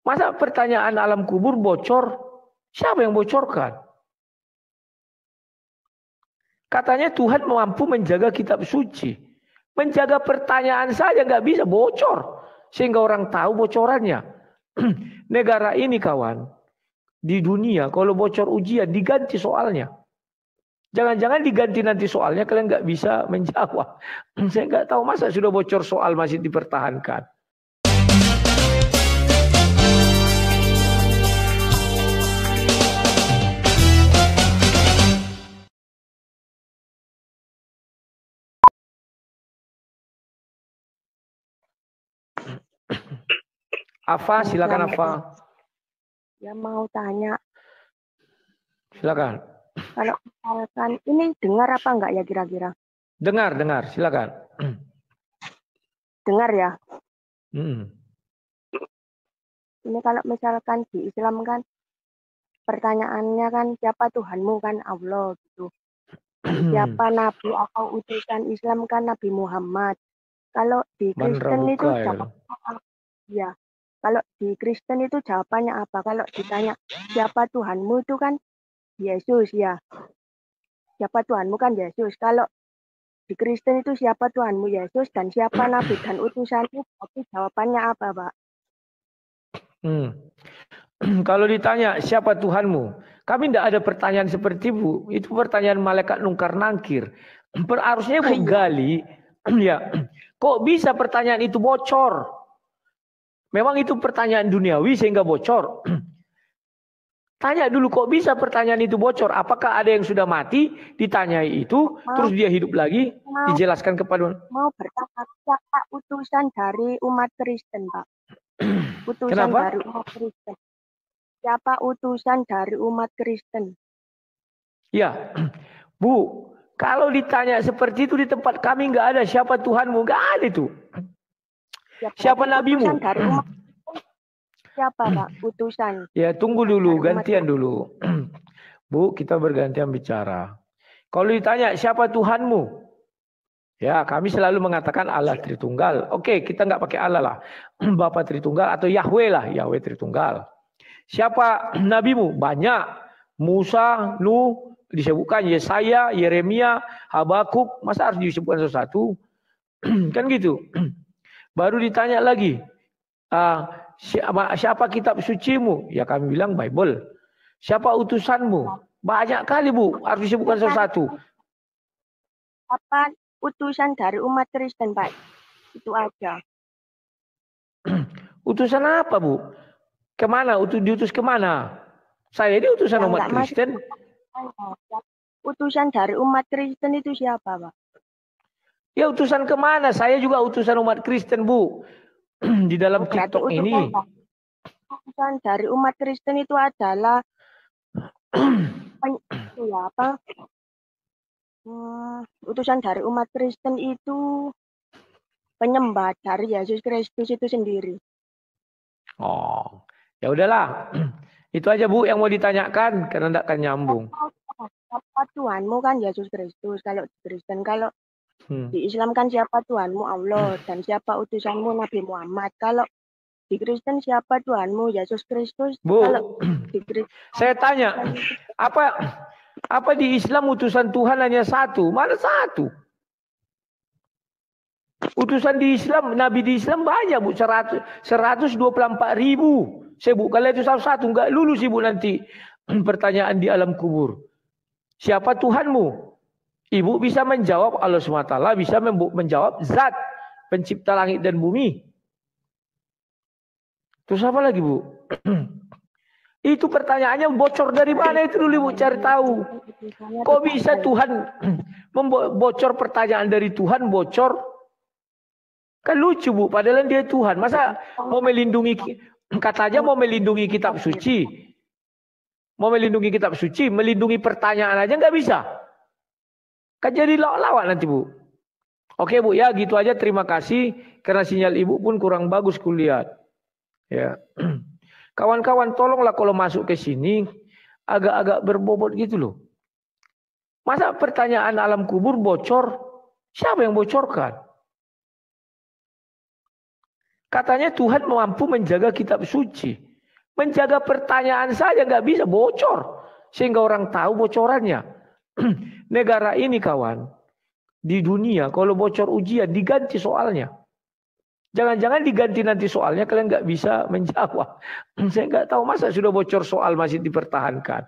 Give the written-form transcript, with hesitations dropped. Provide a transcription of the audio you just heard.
Masa pertanyaan alam kubur bocor? Siapa yang bocorkan? Katanya Tuhan mampu menjaga kitab suci. Menjaga pertanyaan saja nggak bisa bocor. Sehingga orang tahu bocorannya. Negara ini kawan, di dunia kalau bocor ujian diganti soalnya. Jangan-jangan diganti nanti soalnya kalian nggak bisa menjawab. Saya nggak tahu masa sudah bocor soal masih dipertahankan. Afa, silakan Afa. Ya mau tanya. Silakan. Kalau misalkan ini dengar apa enggak ya kira-kira? Dengar, silakan. Dengar ya. Hmm. Ini kalau misalkan di Islam kan pertanyaannya kan siapa Tuhanmu kan Allah gitu. Siapa nabi atau utusan Islam kan Nabi Muhammad. Kalau di Kristen itu ya. Kalau di Kristen itu jawabannya apa? Kalau ditanya siapa Tuhanmu itu kan Yesus ya. Siapa Tuhanmu kan Yesus. Kalau di Kristen itu siapa Tuhanmu Yesus dan siapa nabi dan utusanmu? Tapi jawabannya apa, Pak? Kalau ditanya siapa Tuhanmu, kami tidak ada pertanyaan seperti Bu. Itu pertanyaan malaikat nungkar nangkir. Harusnya Bu gali, ya. Kok bisa pertanyaan itu bocor? Memang itu pertanyaan duniawi sehingga bocor. Tanya dulu kok bisa pertanyaan itu bocor? Apakah ada yang sudah mati ditanyai itu, terus dia hidup lagi, dijelaskan kepada... Mau bertanya siapa utusan dari umat Kristen, Pak? Utusan Kenapa? dari umat Kristen. Siapa utusan dari umat Kristen? Ya, Bu, kalau ditanya seperti itu di tempat kami nggak ada siapa Tuhanmu, nggak ada itu. Siapa nabimu? Dari umat siapa Pak utusan? Ya tunggu dulu, gantian dulu. Bu, kita bergantian bicara. Kalau ditanya siapa Tuhanmu? Ya kami selalu mengatakan Allah Tritunggal. Oke, kita nggak pakai Allah lah. Bapa Tritunggal atau Yahweh lah, Yahweh Tritunggal. Siapa nabimu? Banyak. Musa, Nuh, disebutkan Yesaya, Yeremia, Habakuk. Masa harus disebutkan satu-satu? Kan gitu. Baru ditanya lagi, siapa kitab sucimu? Ya kami bilang Bible. Siapa utusanmu? Banyak kali Bu, harus disebutkan satu-satu. Apa utusan dari umat Kristen Pak? Itu aja. Utusan apa Bu? Kemana? Diutus kemana? Saya ini utusan umat Kristen. Utusan dari umat Kristen itu siapa Pak? Ya utusan kemana? Saya juga utusan umat Kristen Bu. Di dalam TikTok ini. Utusan dari umat Kristen itu adalah utusan dari umat Kristen itu penyembah dari Yesus Kristus itu sendiri. Oh, ya udahlah. Itu aja Bu yang mau ditanyakan karena tidak akan nyambung. Siapa Tuhanmu kan Yesus Kristus kalau di Kristen, kalau di Islam kan siapa Tuhanmu Allah dan siapa utusanmu Nabi Muhammad. Kalau di Kristen siapa Tuhanmu Yesus Kristus? Bu, kalau di Kristen, saya tanya, apa di Islam utusan Tuhan hanya satu? Mana satu? Utusan di Islam, Nabi di Islam banyak Bu, 124.000. Saya Bu, kalau itu satu-satu nggak lulus Ibu nanti pertanyaan di alam kubur. Siapa Tuhanmu? Ibu bisa menjawab Allah SWT, bisa menjawab zat pencipta langit dan bumi. Terus apa lagi Bu? Itu pertanyaannya bocor dari mana itu dulu Ibu cari tahu. Kok bisa Tuhan membocor pertanyaan dari Tuhan bocor? Kan lucu Bu, padahal dia Tuhan. Masa mau melindungi, katanya mau melindungi kitab suci. Mau melindungi kitab suci, melindungi pertanyaan aja nggak bisa. Kan jadi lawak nanti Bu. Oke Bu ya gitu aja, terima kasih. Karena sinyal Ibu pun kurang bagus kulihat. Ya, kawan-kawan tolonglah kalau masuk ke sini agak-agak berbobot gitu loh. Masa pertanyaan alam kubur bocor? Siapa yang bocorkan? Katanya Tuhan mampu menjaga kitab suci. Menjaga pertanyaan saja nggak bisa, bocor. Sehingga orang tahu bocorannya. Negara ini kawan, di dunia kalau bocor ujian diganti soalnya. Jangan-jangan diganti nanti soalnya kalian nggak bisa menjawab. Saya nggak tahu masa sudah bocor soal masih dipertahankan.